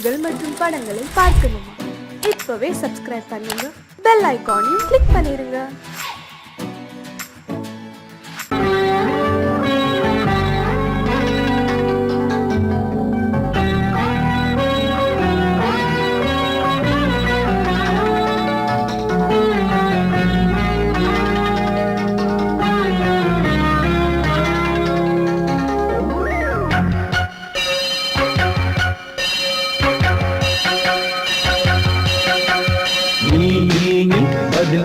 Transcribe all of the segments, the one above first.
பாடல்கள் மற்றும் படங்களை பார்க்கணுமா? இப்பவே சப்ஸ்கிரைப் பண்ணுங்க, பெல் ஐகானையும் கிளிக் பண்ணிருங்க.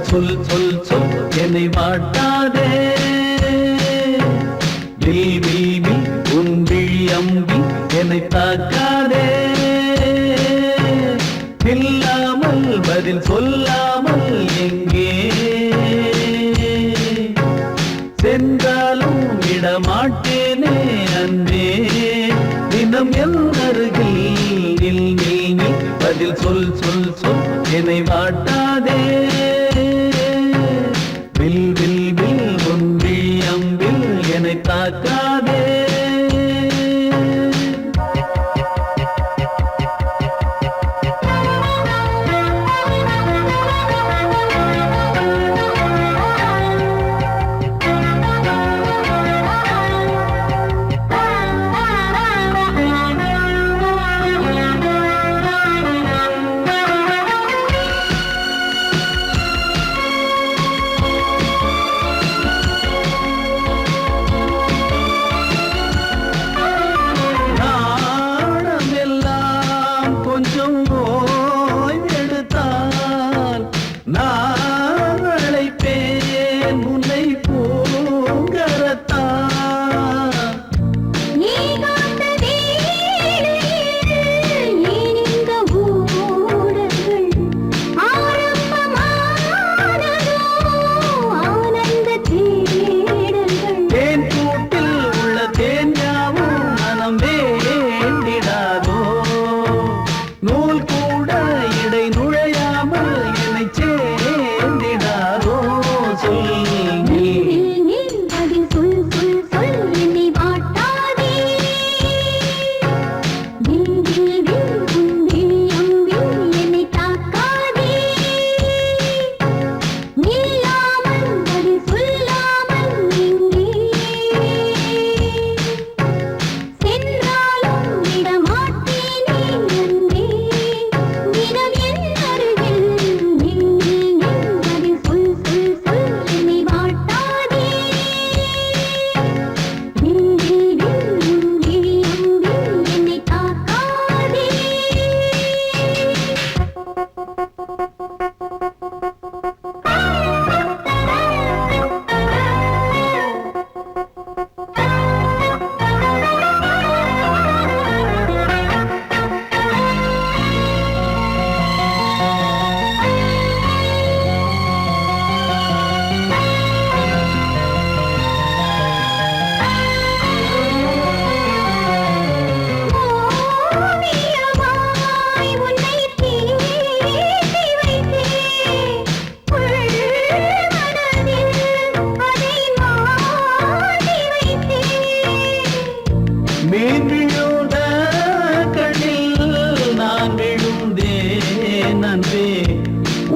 சொல் சொல் சொல் என்னை வாட்டாதே, நீ உன் விழி அம்பி என்னை தாக்காதே, இல்லாமல் பதில் சொல்லாமல் எங்கே சென்றாலும் விடமாட்டேனே அன்பே, தினம் என் அருகில் நில் நில் நில், பதில் சொல் சொல் சொல் என்னை வாட்டாதே, வில் வில் வில் உன் விழி அம்பில் என்னை தாக்காதே.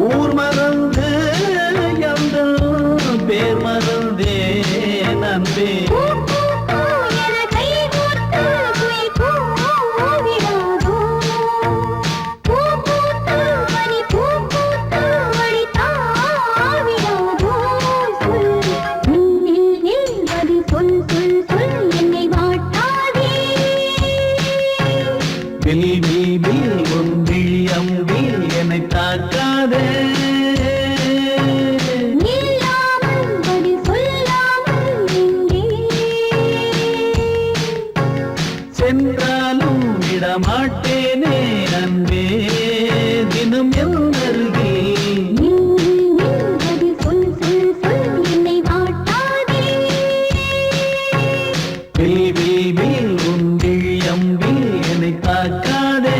ஊர் மறந்து எங்கள் பேர் மறந்தே நன்பே, வில் வில் வில் உன் விழி அம்பில் என்னை தாக்காதே, சென்றாலும் விடமாட்டேனே அன்பே, தினம் என் அருகில் வில் வில் வில் உன் விழி அம்பில் என்னை தாக்காதே.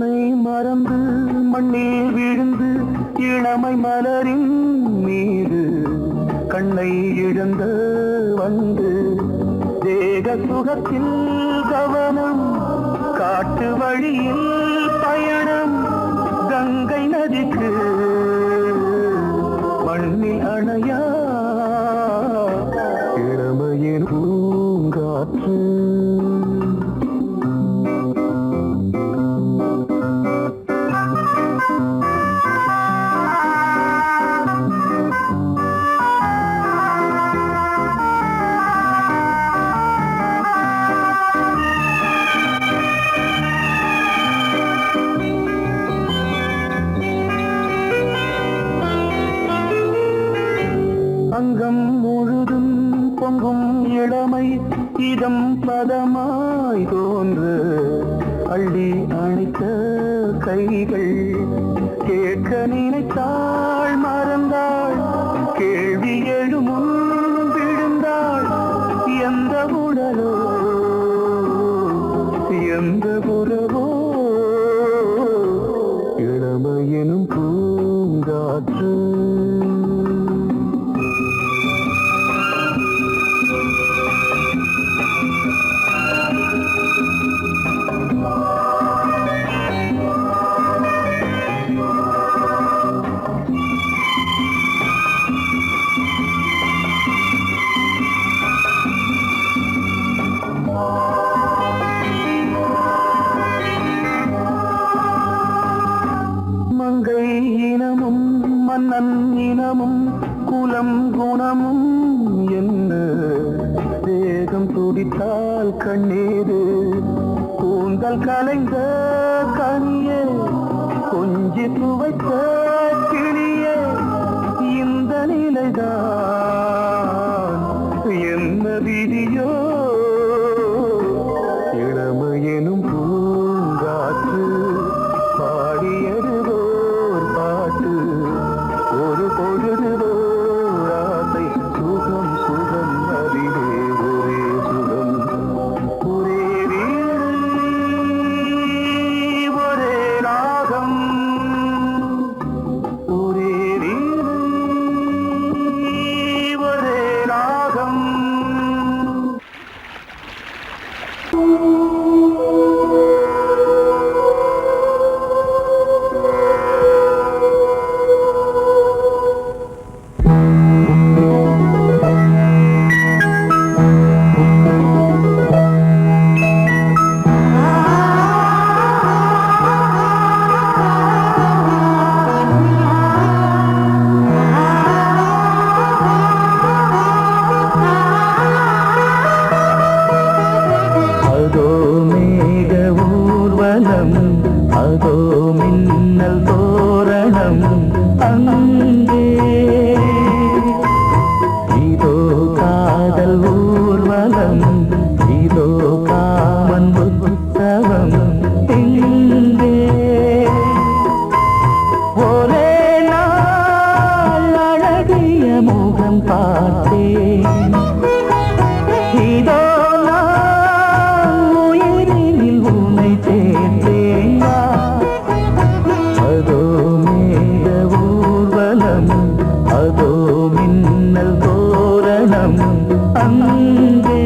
தன்னை மறந்து மண்ணில் விழுந்து இளமை மலரின் மீது கண்ணை இழந்த வந்து தேக சுகத்தில் கவனம் காட்டு வழியில் பயணம் கங்கை நதிக்கு மண்ணில் அணையா இளமையின் பூங்காற்று அங்கம் முழுதும் பொங்கும் இளமை இதம் பதமாய் தோன்று அள்ளி அணைத்த கைகள் கேட்க நினைத்தாள் மறந்தாள் கேள்வி எழுமுன் விழுந்தாள் எந்த உடலோ எந்த புறவோ இளமையெனும் பூங்காற்று மங்கை இனமும் மன்னன் இனமும் குலம் குணமும் என்ன தேகம் துடித்தால் கண்ணீரு கூந்தல் கலைந்த கனியே கொஞ்சி துவைத்த கிளியே இந்த நிலைதான் என்ன விதியோ இளமையெனும் பூங்காற்று பாடியதுவோர் பாட்டு ஒரு பொழுதுவோர் ஆசை சுகம் சுகம் அதிலே ஒரே சுகம் ஒரே வீணை ஒரே ராகம் ஒரே வீணை ஒரே ராகம் அதோ மேக ஊர்வலம் அதோ மின்னல் தோரணம் அங்கே இதோ காதல் ஊர்வலம் இதோ காமன் உற்சவம் எங்கே ஒரே நாள் அழகிய முகம் பார்த்தேன் இதோ அதோ மேக ஊர்வலம் அதோ மின்னல் தோரணம் அங்கே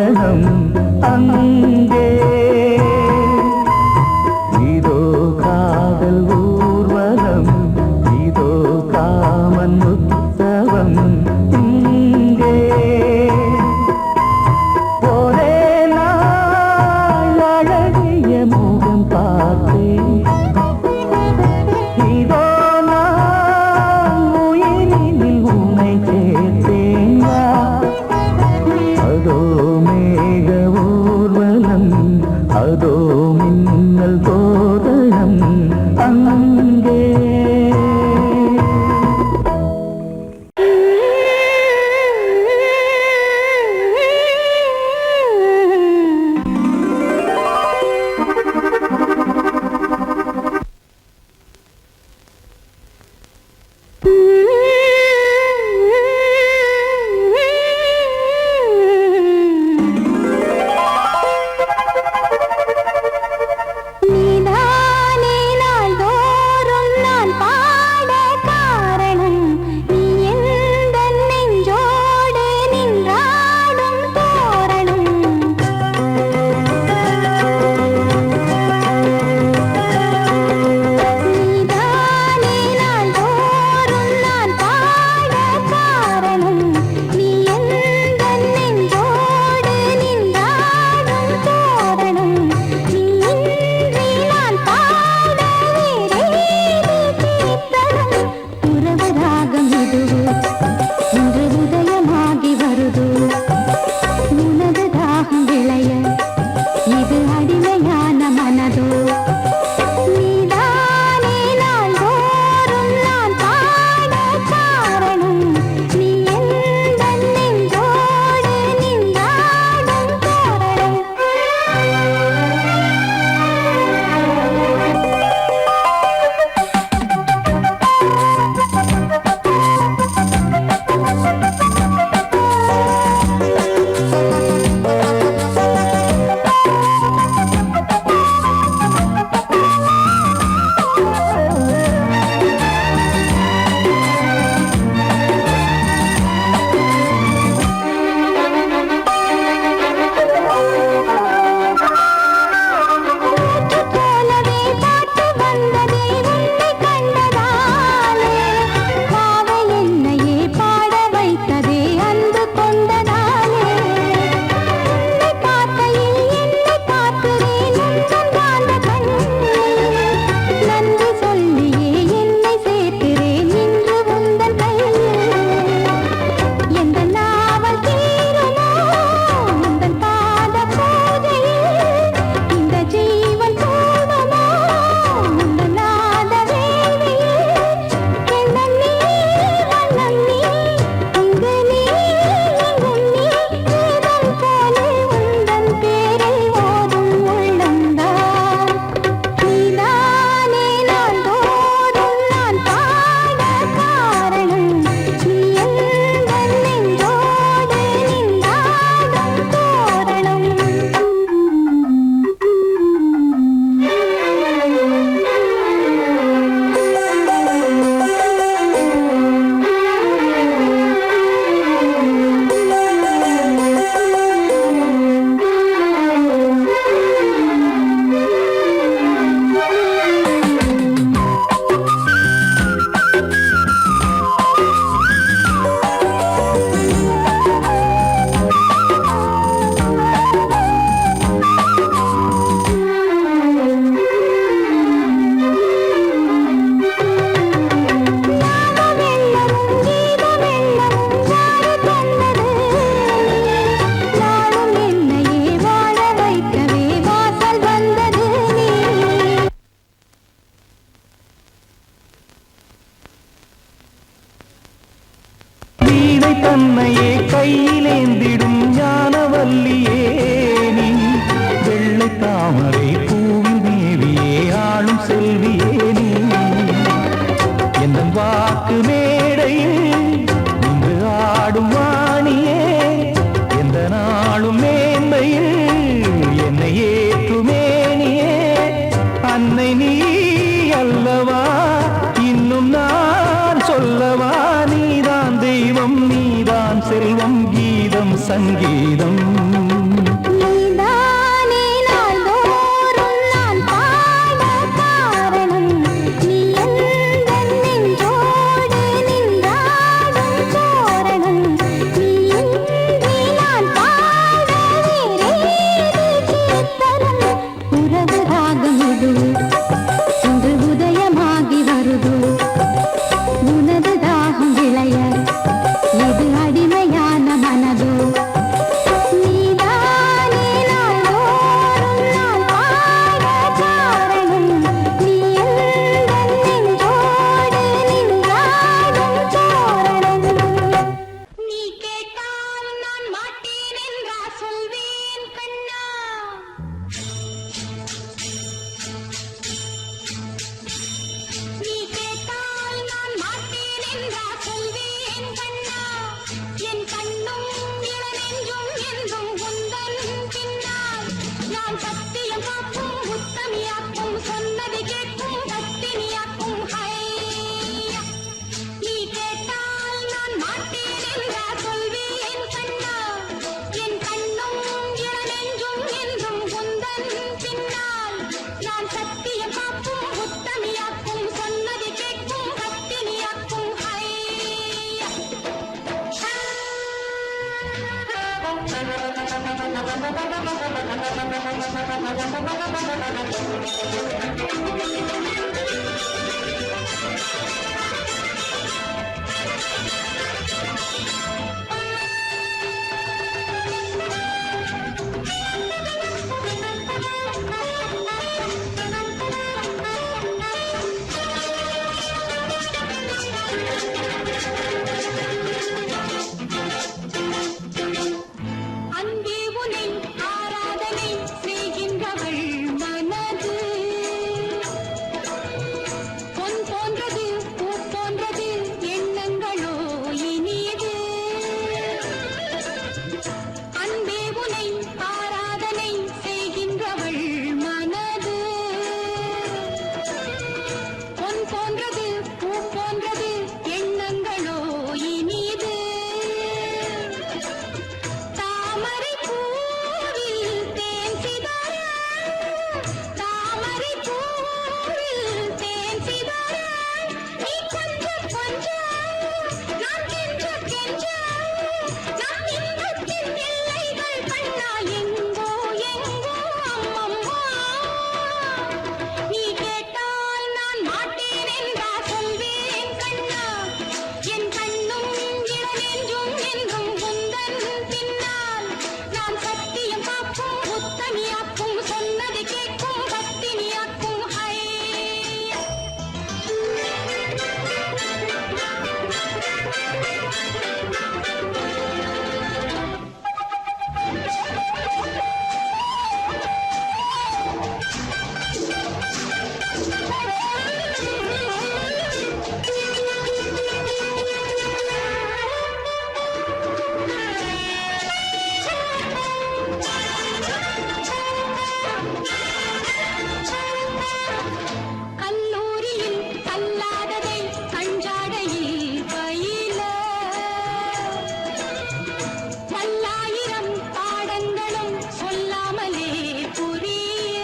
தோரணம் அங்கே இதோ காதல் ஊர்வலம் இதோ காமன் உற்சவம் இங்கே ஒரே நாள் அழகிய முகம் பார்த்தேன் இதோ நான் உயிரினில் உன்னை சேர்த்தேன் அதோ மேக ஊர்வலம் அதோ மின்னல் தோரணம் அங்கே தன்னையே கையிலேந்திடும் ஞானவல்லியே நீ வெள்ளை தாமரை பூவில் தேவியே ஆளும் செல்வியே நீ என் வாக்கு மேடையில் இன்று ஆடும் வாணியே எந்த நாளும் மேன்மையில் என்னை ஏற்றுமேனியே அன்னை நீ அல்லவா இன்னும் நான் சொல்லவா நீதான் தெய்வம் நீதான் செல்வம் கீதம் சங்கீதம் நான் சத்தியம் காக்கும் உத்தமியாக்கும் சொன்னதை கேட்கும் பத்தினியாக்கும் ஹையா நீ கேட்டால் நான் மாட்டேன் என்றா சொல்வேன் கண்ணா என் கண்ணும் இளநெஞ்சும் என்றும் குந்தன் பின்னால் நான் சத்தியம் காக்கும் உத்தமியாக்கும் சொன்னதை கேட்கும் பத்தினியாக்கும் ஹையா அன்பே உனை ஆராதனை செய்கின்றவள் மனது பொன் போன்றது பூ போன்றது எண்ணங்களோ இனியது அன்பே உனை ஆராதனை செய்கின்றவள் மனது பொன் போன்றது பூ போன்றது எண்ணங்களோ இனியது தாமரை பூவில் தேன் சிதற தாமரை பூவில் தேன் சிதற நீ கொஞ்சம் கொஞ்சம் நான் கெஞ்ச கெஞ்ச நான் இன்பத்தின் எல்லைகள் கண்ணா எங்கோ எங்கோ அம்மம்மா நீ கேட்டால் நான் மாட்டேன் என்றா சொல்வேன் கண்ணா என் கண்ணும் இளநெஞ்சும் என்றும் குந்தன் பின்னால் நான் சத்தியம் காக்கும் உத்தமியாக்கும் சொன்னதை கேட்கும் பத்தினியாக்கும் ஹையா கல்லூரியில் கல்லாததை கஞ்சாடையில் பயில பல்லாயிரம் பாடங்களும் சொல்லாமலே புரிய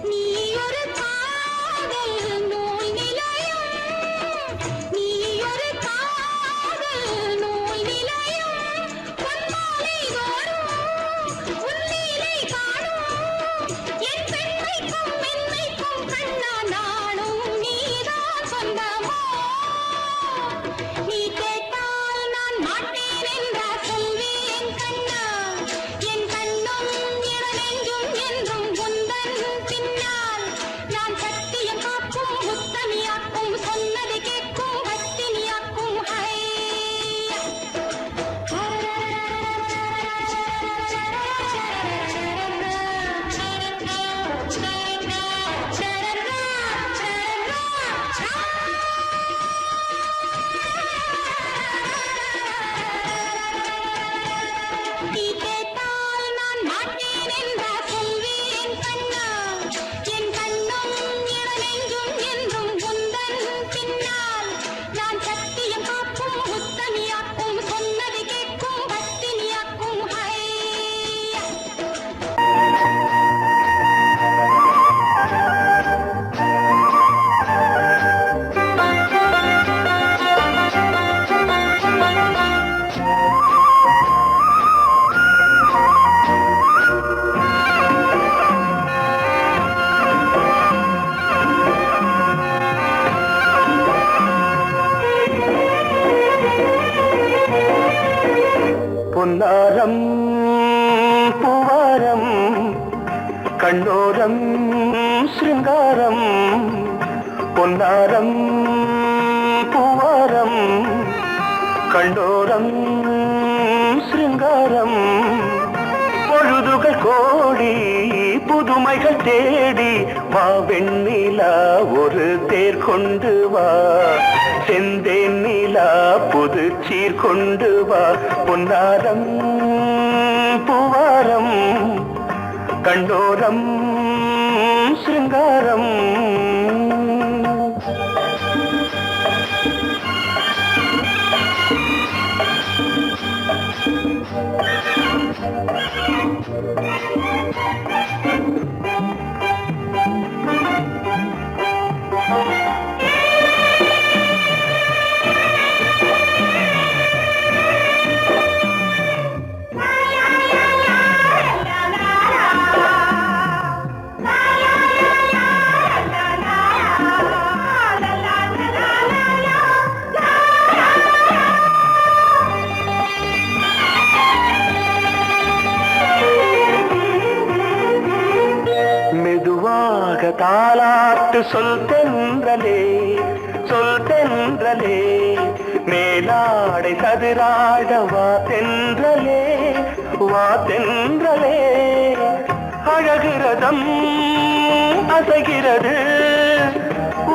நீ ஒரு காதல் நூல் நிலையம் நீ ஒரு காதல் நூல் நிலையம் பொன்மாலை தோறும் உன்னிலை காணும் என் பெண்மைக்கும் மென்மைக்கும் கண்ணா நானும் நீதான் சொந்தமோ நீ கேட்டால் நான் மாட்டேன் என்றா சொல்வேன் கண்ணா என் கண்ணும் இளநெஞ்சும் என்றும் குந்தன் பின்னால் நான் சத்தியம் காக்கும் உத்தமியாக்கும் சொன்னதை கேட்கும் பத்தினியாக்கும் ஹையா நீ கேட்டால் நான் மாட்டேன் என்றா சொல்வேன் கண்ணா என் கண்ணும் இளநெஞ்சும் என்றும் குந்தன் பின்னால் நான் சத்தியம் காக்கும் உத்தமியாக்கும் சொன்னதை கேட்கும் பத்தினியாக்கும் ஹையா பொன்னாரம் பூவாரம் கண்ணோரம் சிருங்காரம் பொன்னாரம் பூவாரம் கண்டோரம் சிருங்காரம் பொழுதுகள் கோடி புதுமைகள் தேடி வா வெண்ணிலா ஒரு தேர் கொண்டு வா செந்தேன் நிலா புது சீர் கொண்டு வா பொன்னாரம் பூவாரம் கண்டோரம் சிருங்காரம் தாலாட்டு சொல் தென்றலே சொல் தென்றலே மேலாடை சதுராட வா தென்றலே வா தென்றலே அழகிறதம் அசைகிறது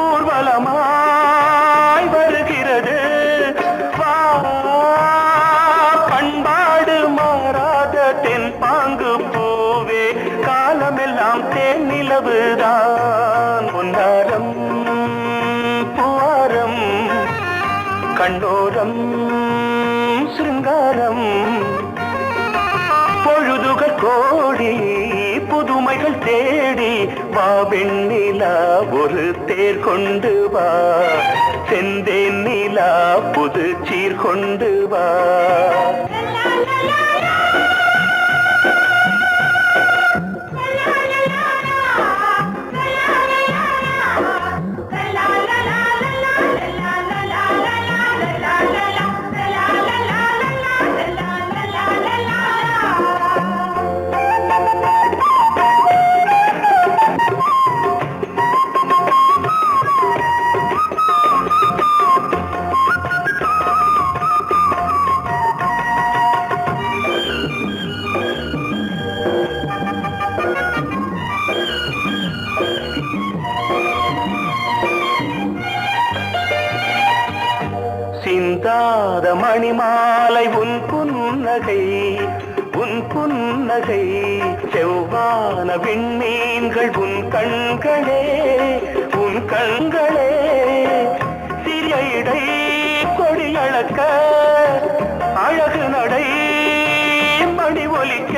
ஊர்வலமாய் வருகிறது வா பண்பாடு மாறாத தென் பாங்கு பூவே காலமெல்லாம் தேன் நிலவுதான் பொன்னாரம் பூவாரம் கண்ணோரம் சிருங்காரம் பொழுதுகள் கோடி புதுமைகள் தேடி வா வெண்ணிலா ஒரு தேர் கொண்டு வா செந்தேன் நிலா புது சீர் கொண்டு வா சிந்தாத மணிமாலை உன் புன்னகை செவ்வான விண்மீன்கள் உன் கண்களே சிறிய இடை கொடியளக்க அழகு நடை மணி ஒலிக்க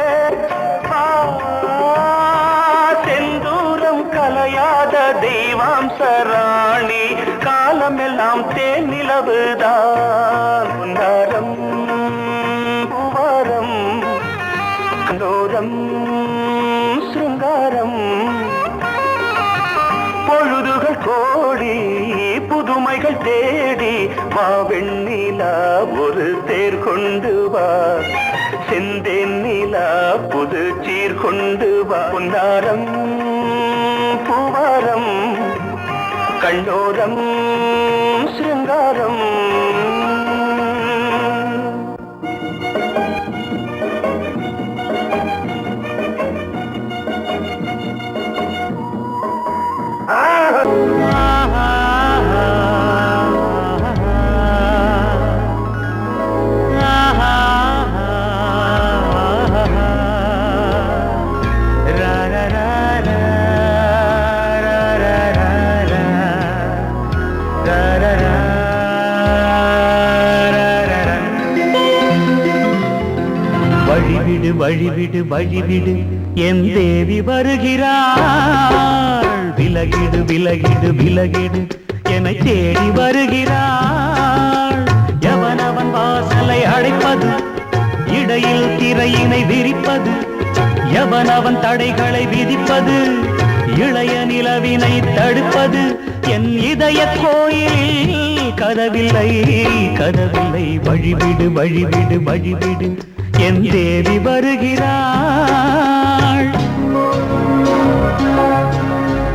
செந்தூரம் கலையாத தெய்வாம்சராணி காலமெல்லாம் தேன் நிலவுதான் பொன்னாரம் பூவாரம் கண்டோரம் சிருங்காரம் பொழுதுகள் கோடி புதுமைகள் தேடி வா வெண்ணிலா ஒரு தேர் கொண்டு வா செந்தேன் நிலா புது சீர் கொண்டு வா பொன்னாரம் பூவாரம் கண்டோரம் சிருங்காரம் வழிவிடு வழிவிடு வழிவிடு என் தேவி வருகிறாள் விலகிடு விலகிடு விலகிடு என்னை தேடி வருகிறாள் எவனவன் வாசலை அழைப்பது இடையில் திரையினை விரிப்பது எவனவன் தடைகளை விதிப்பது இளைய நிலவினை தடுப்பது என் இதய கோயிலில் கதவில்லை கதவில்லை வழிவிடு வழிவிடு வழிவிடு என் தேவி வருகிறாள்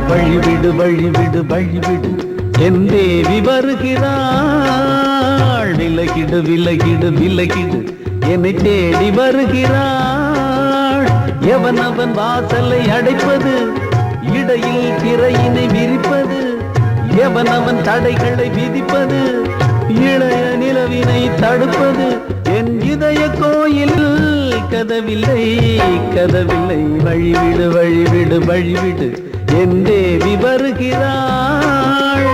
வழிவிடு வழிவிடு வழிவிடு என் தேவி வருகிறாள் விலகிடு விலகிடு விலகிடு என்னை தேடி வருகிறாள் எவனவன் வாசலை அடைப்பது இடையில் திரையினை விரிப்பது எவனவன் தடைகளை விதிப்பது இளைய நிலவினை தடுப்பது என் இதய கோயில் கதவில்லை கதவில்லை வழிவிடு வழிவிடு வழிவிடு என் தேவி வருகிறாள்.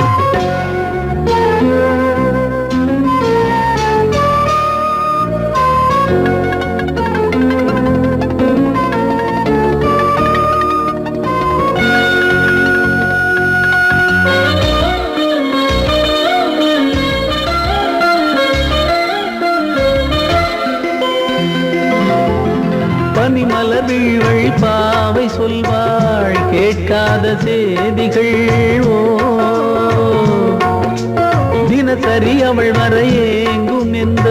பனிமலர் வீழ்வழி பாவை சொல்வாள் கேட்காத செய்திகள். ஓ தினசரி அவள் வர ஏங்கும் எந்த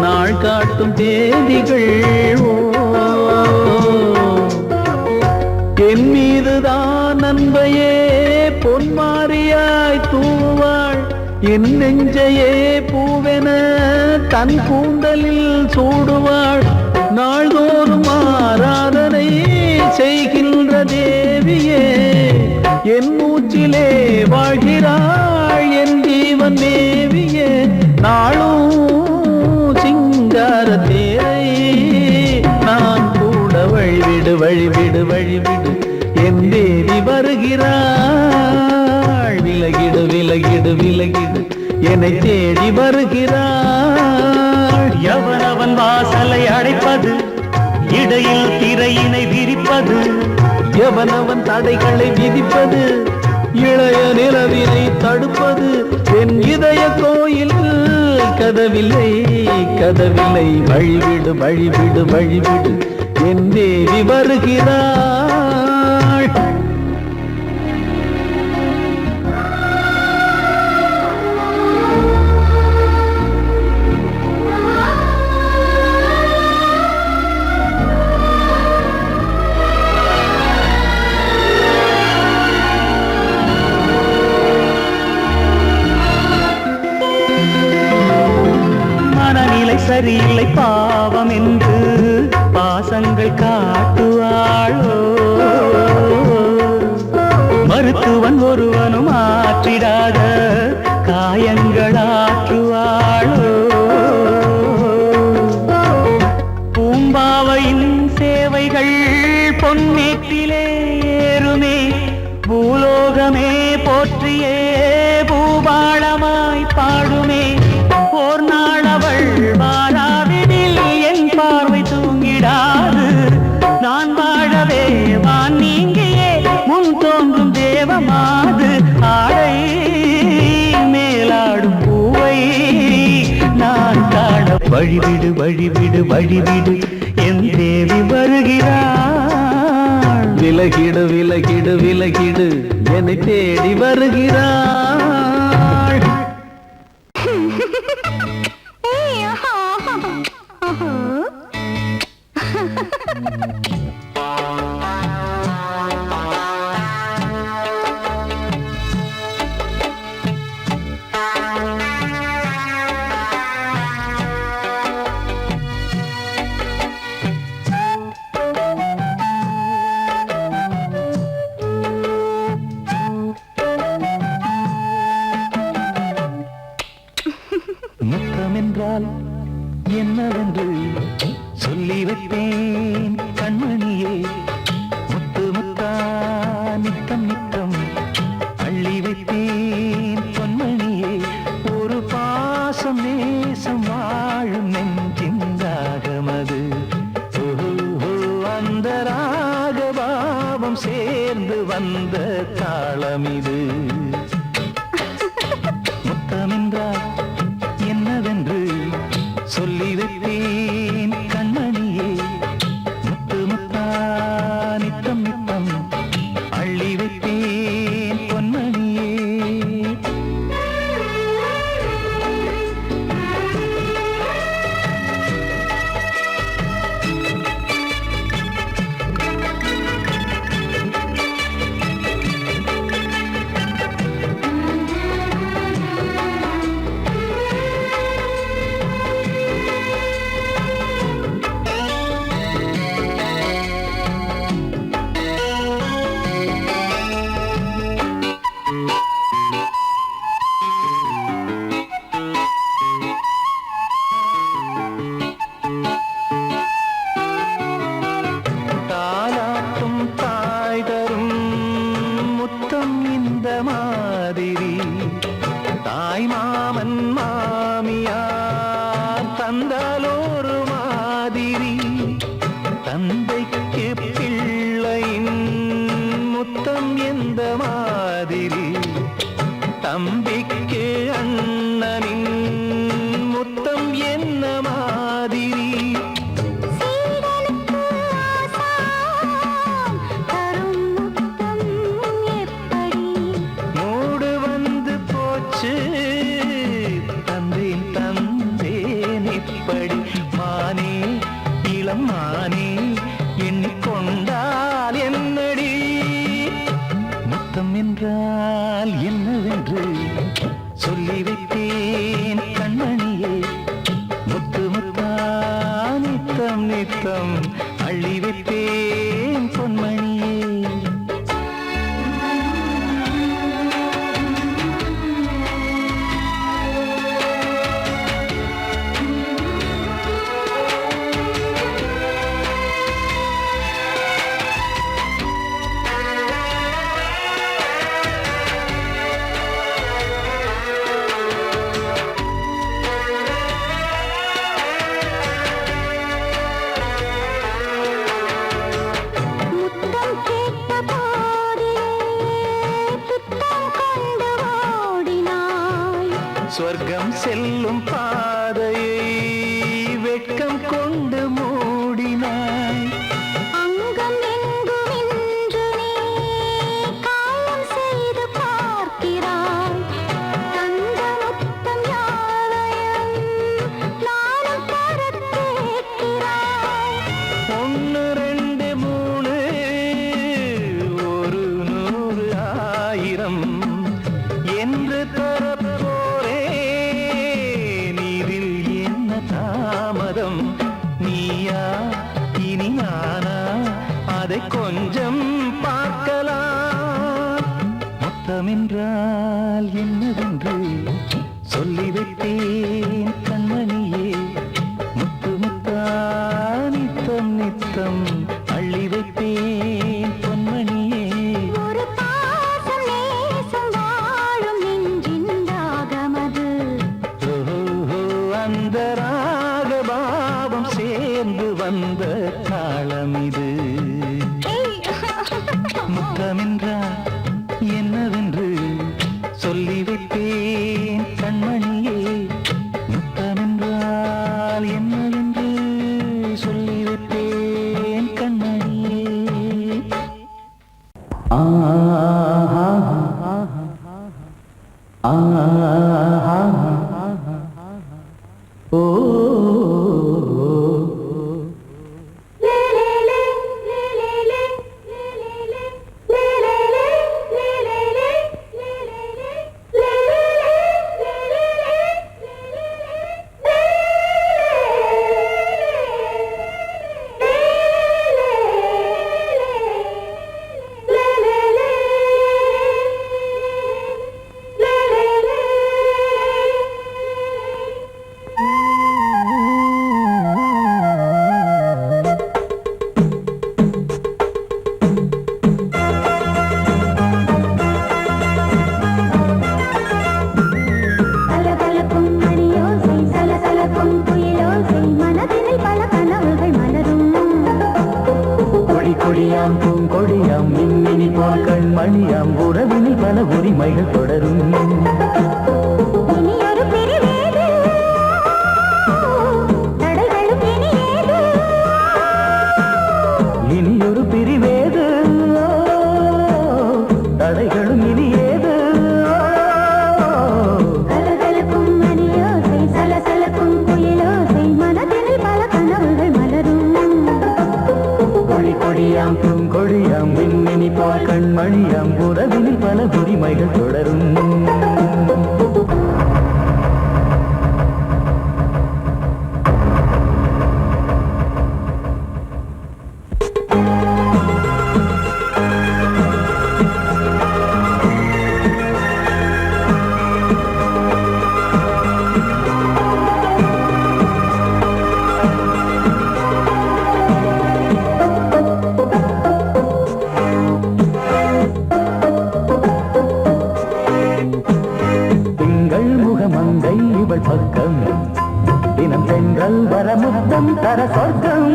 நாள் காட்டும் தேதிகள். ஓ என் மீதுதான் அன்பையே பொன்மாரியாய் தூவாள். என் நெஞ்சையே பூவென தன் கூந்தலில் சூடுவாள். நாள்தோறும் ஆராதனை செய்கின்ற தேவியே என் மூச்சிலே வாழ்கிறாள் என் ஜீவன் தேவியே. நாளும் சிங்கார தேரை நான் கூட வழிவிடு வழிவிடு வழிவிடு என் தேவி வருகிறாள். விலகிடு விலகிடு விலகிடு என்னை தேடி வருகிறாள். எவனவன் வாசலை அடைப்பது இடையில் திரையினை விரிப்பது. எவனவன் தடைகளை விதிப்பது இளைய நிலவினை தடுப்பது. என் இதய கோயில் கதவில்லை கதவில்லை வழிவிடு வழிவிடு வழிவிடு என் தேவி வருகிறாள். சரியில்லை பாவம் என்று பாசங்கள் காட்டுவாளோ. மருத்துவன் ஒருவனும் ஆற்றிடாத காயங்களாற்றுவாளோ. பூம்பாவையின் சேவைகள் பொன்னேற்றிலே ஏறுமே. பூலோகமே போற்றியே பூபாளமாய் பாடுமே. ஓர் நாள் அவள் வாராவிடில் என் பார்வை தூங்கிடாது. நான் வாழவே வான் நீங்கியே முன் தோன்றும் தேவமாது. ஆடை மேலாடும் பூவை நான் காண வழிவிடு வழிவிடு வழிவிடு என் தேவி வருகிறாள். விலகிடு விலகிடு விலகிடு என்னை தேடி வருகிறாள். முத்தமென்றால் என்னவென்று சொல்லி வைப்பேன் கண்மணியே. முத்து முத்தா நித்தம் நித்தம் அள்ளி வைப்பேன் பொன்மணியே. ஒரு பாசம் நேசம் வாழும் நெஞ்சின் ராகமது. அந்த ராகபாவம் சேர்ந்து வந்த தாளமிது. முத்தமென்றால் என்னவென்று சொல்லி வைப்பேன் கண்மணியே. முத்து முத்தா நித்தம் நித்தம் அள்ளி வைப்பேன் பொன்மணியே. தந்தைக்கு பிள்ளையின் முத்தம் எந்த மாதிரி, தம்பிக்கு அண்ணனின் முத்தம் என்ன மாதிரி. சீடனுக்கு ஆசான் தரும் முத்தம் எப்படி, மூடு வந்து போச்சு தந்தேன் தந்தேன் இப்படி. மானே இளம் மானே எண்ணிக்கொண்டால் என்னடி, முத்தம் என்றால் என்னவென்று சொல்லி வைத்தேன் கண்மணியே. முத்து முத்தா நித்தம் நித்தம் அள்ளி வைத்தேன் பொன்மணியே. முத்தம் கேட்ட போதே துத்தம் கொண்டு ஓடினாய், சொர்க்கம் செல்லும் பாதையை வெட்கம் கொண்டு மூடினாய். அங்கம் எங்கும் இன்று நீ காயம் செய்து பார்க்கிறாய், தந்த முத்தம் யாவையும் நானும் தரக் கேட்கிறாய். ஒன்று ரெண்டு மூணு ஒரு நூறு ஆயிரம் என்று தரப்போரே, நீரில் என்ன தாமதம். நீயா இனி நானா அதை கொஞ்சம் பார்க்கலாம். முத்தமென்றால் என்னவென்று சொல்லி வைத்தேன் கண்மணியே. முத்து முத்தா நித்தம் நித்தம் அள்ளி வைத்தேன் பொன்மணியே. ஒரு பாசம் நேசம் வாழும் நெஞ்சின் ராகமது, ஓஹோ, அந்த ராகபாவம் சேர்ந்து வந்த தாளம் இது. முத்தமென்றால் என்னவென்று சொல்லி வைத்தேன் கண்மணியே. முத்தமென்றால் என்னவென்று சொல்லி வைத்தேன் கண்மணியே. கலகலக்கும் மணியோசை சலசலக்கும் குயிலோசை, மனதினில் பல கனவுகள் மலரும். கொடி கொடியாம் பூங்கொடியாம் மின்மினி போல் கண்மணியாம் உறவினில் பல உரிமைகள் தொடரும். இனி ஒரு பிரிவேது, தடைகளும் இனி ஏது. இனி ஒரு பிரிவேது, தடைகளும் இனி ஏது. கலகலக்கும் மணியோசை சலசலக்கும் குயிலோசை, மனதினில் பல கனவுகள் மலரும். கொடி கொடியாம் பூங்கொடியாம் மின்மினி போல் கண்மணியாம் உறவினில் பல உரிமைகள் தொடரும். பக்கம் தினம் சென்றல் வர முத்தம் தர சொர்க்கம்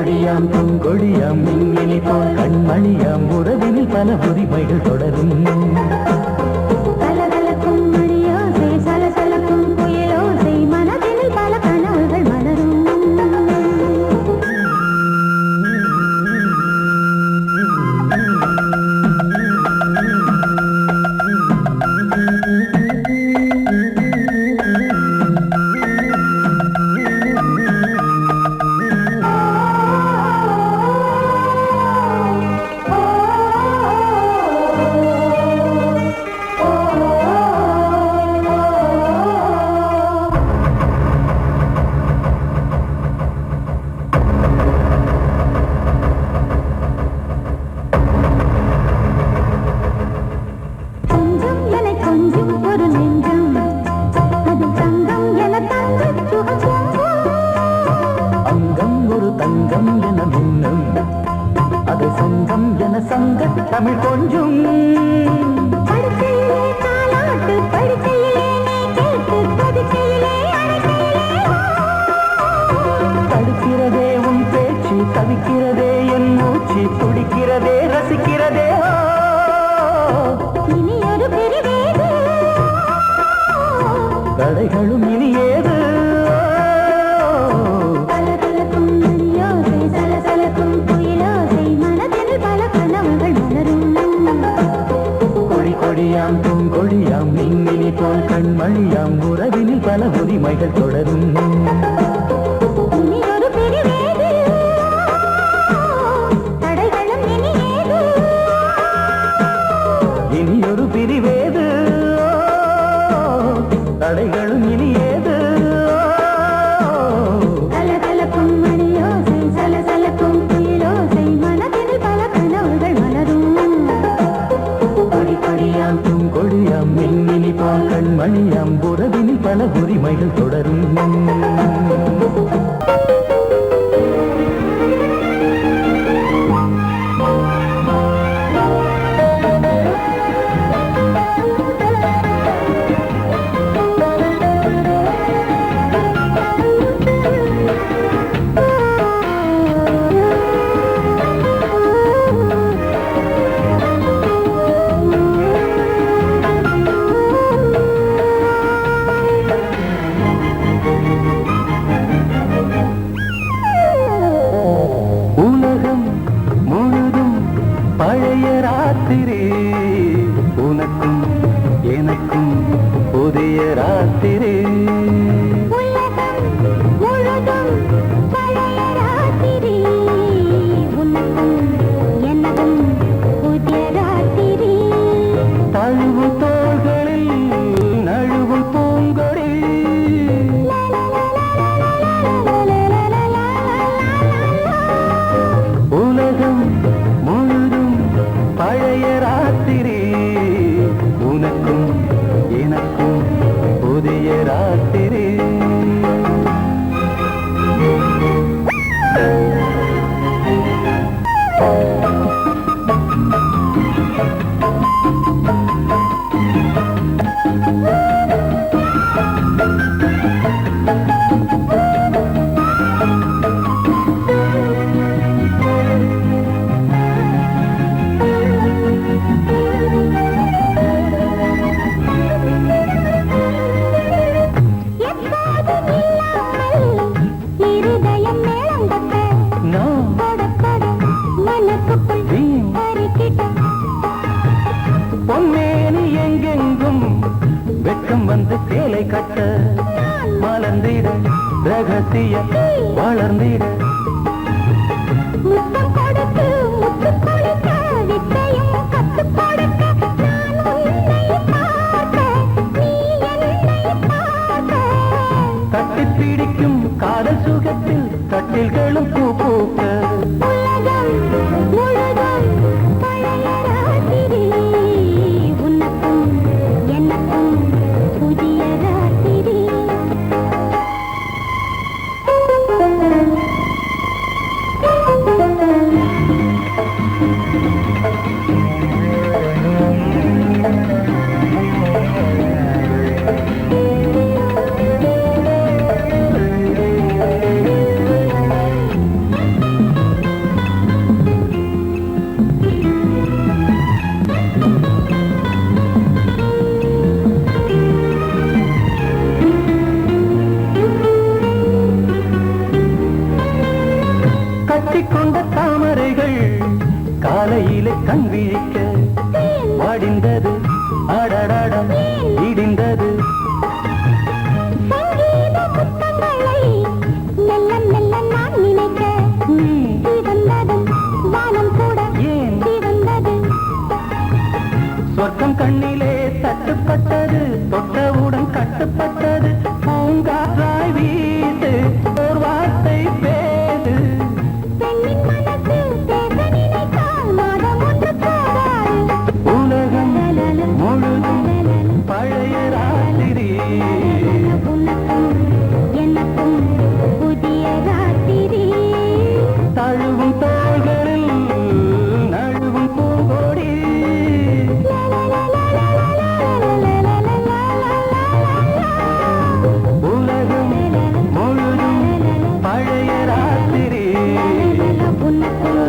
கொடியாம் பூங்கொடியாம் மின்மினி போல் கண்மணியாம் உறவினில் பல உரிமைகள் தொடரும் கலகலக்கும் மணியோசை சலசலக்கும் குயிலோசை மனதினில் பல கனவுகள் மலரும் கொஞ்சம் என கொஞ்சம் ஒரு நெஞ்சம் அது தங்கம் என தங்கச் சுகம் அங்கம் ஒரு தங்கம் என மின்னும் அது சங்கம் என சங்க தமிழ் கொஞ்சும் படுக்கையிலே தாலாட்டு படுக்கையிலே நீ கேட்டு படுக்கையிலே அழைக்கையிலே தடுக்கிறதே உன் பேச்சு தவிக்கிறதே என் மூச்சு துடிக்கிறதே ரசிக்கிறதே இனி ஒரு பிரிவேது தடைகளும் இனி ஏது கலகலக்கும் மணியோசை சலசலக்கும் குயிலோசை மனதில் பல கனவுகள் மலரும் கொடி கொடியாம் பூங்கொடியாம் மின்மினி போல் கண்மணியாம் உறவினில் பல உரிமைகள் தொடரும் இனி ஒரு பிரிவேது தடைகளும் இனி ஏது இனி ஒரு பிரிவேது தடைகளும் இனி ஏது கலகலக்கும் மணியோசை சலசலக்கும் குயிலோசை மனதில் பல கனவுகள் மலரும் கொடி கொடியாம் பூங்கொடியாம் மின்மினி போல் கண்மணியாம் உறவினில் பல உரிமைகள் தொடரும் உலகம் முழுதும் பழைய ராத்திரி உனக்கும் எனக்கும் புதிய ராத்திரி உலகம் முழுதும் பழைய ராத்திரி உனக்கும் எனக்கும் புதிய ராத்திரி தழுவு தோள்களில் நழுவு பூங்கொடி உலகம் முழுதும் பழைய ராத்திரி உனக்கும் எனக்கும் புதிய ராத்திரி இருதயம் மேளங்கட்ட நான் படப்பட மனசுக்குள் வீண் அறிக்கிட்ட பொன்மேனி எங்கெங்கும் வெட்கம் வந்து சேலை கட்ட மலர்ந்திட ரகசிய வளர்ந்திட முத்தம் கொடுத்து முத்து கொடுக்க வித்தையும் கத்து கொடுக்க நான் உன்னை பார்க்க நீ என்னை பார்க்க தட்டி பிடிக்கும் காதல் சுகத்தில் கட்டில்களும் பூ பூக்க உலகம் முழுதும் பழைய ராத்திரி உனக்கும் எனக்கும் புதிய ராத்திரி கட்டிக்கொண்ட தாமரைகள் காலையிலே கண் விழிக்க வாடிந்தது அடடடம் இடிந்தது சங்கீத முத்தங்களை மெல்ல மெல்ல நான் நினைக்க சிவந்ததும் வானம் கூட ஏன் சிவந்தது சொர்க்கம் கண்ணிலே தட்டுப்பட்டது தொட்டவுடன் கட்டுப்பட்டது பூங்காற்றாய் வீசு ஒரு வார்த்தை பேசு பெண்ணின் மனசு பேச நினைத்தால் மாதம் ஒன்று போகாது உலகம் முழுதும் பழைய ராத்திரி உனக்கும் எனக்கும் புதிய ராத்திரி தழுவும் தோள்களில் நழுவும் பூங்கோடி உலகம் முழுதும் பழைய ராத்திரி உனக்கும்